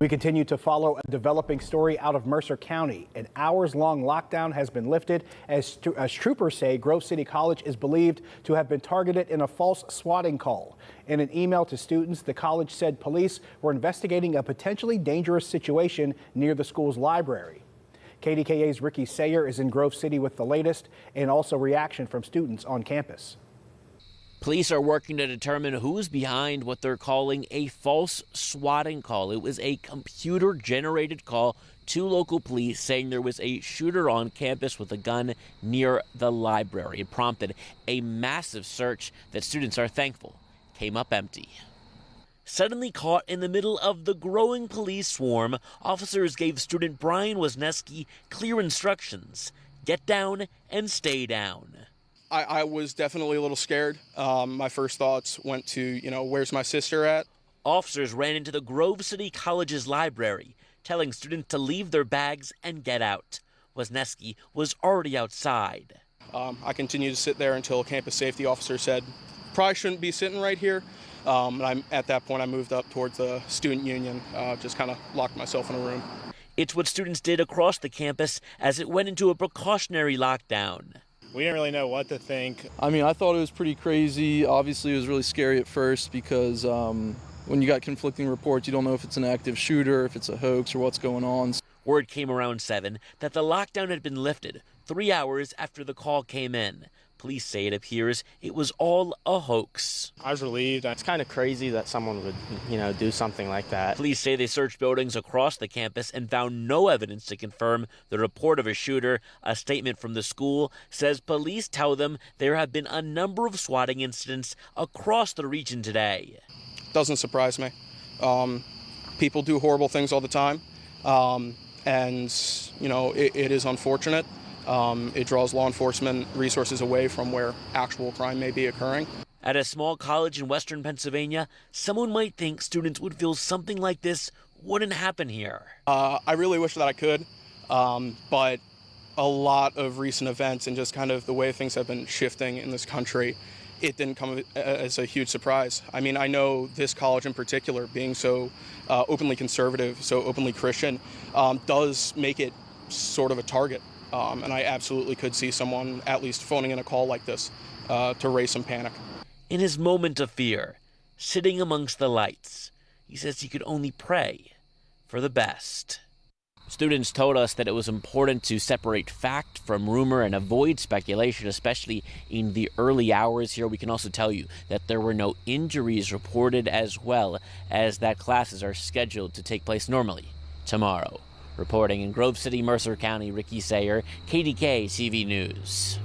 We continue to follow a developing story out of Mercer County. An hours-long lockdown has been lifted as troopers say Grove City College is believed to have been targeted in a false swatting call. In an email to students, the college said police were investigating a potentially dangerous situation near the school's library. KDKA's Ricky Sayer is in Grove City with the latest and also reaction from students on campus. Police are working to determine who's behind what they're calling a false swatting call. It was a computer-generated call to local police saying there was a shooter on campus with a gun near the library. It prompted a massive search that students are thankful came up empty. Suddenly caught in the middle of the growing police swarm, officers gave student Brian Wisniewski clear instructions: get down and stay down. I was definitely a little scared. My first thoughts went to, where's my sister at? Officers ran into the Grove City College's library, telling students to leave their bags and get out. Wisniewski was already outside. I continued to sit there until a campus safety officer said, probably shouldn't be sitting right here. At that point, I moved up towards the student union, just kind of locked myself in a room. It's what students did across the campus as it went into a precautionary lockdown. We didn't really know what to think. I mean, I thought it was pretty crazy. Obviously, it was really scary at first because when you got conflicting reports, you don't know if it's an active shooter, if it's a hoax, or what's going on. Word came around 7 that the lockdown had been lifted 3 hours after the call came in. Police say it appears it was all a hoax. I was relieved. It's kind of crazy that someone would, do something like that. Police say they searched buildings across the campus and found no evidence to confirm the report of a shooter. A statement from the school says police tell them there have been a number of swatting incidents across the region today. Doesn't surprise me. People do horrible things all the time, and it is unfortunate. It draws law enforcement resources away from where actual crime may be occurring. At a small college in western Pennsylvania, someone might think students would feel something like this wouldn't happen here. I really wish that I could, but a lot of recent events and just kind of the way things have been shifting in this country, it didn't come as a huge surprise. I mean, I know this college in particular, being so openly conservative, so openly Christian, does make it sort of a target. And I absolutely could see someone at least phoning in a call like this to raise some panic. In his moment of fear, sitting amongst the lights, he says he could only pray for the best. Students told us that it was important to separate fact from rumor and avoid speculation, especially in the early hours here. We can also tell you that there were no injuries reported, as well as that classes are scheduled to take place normally tomorrow. Reporting in Grove City, Mercer County, Ricky Sayer, KDKA-TV News.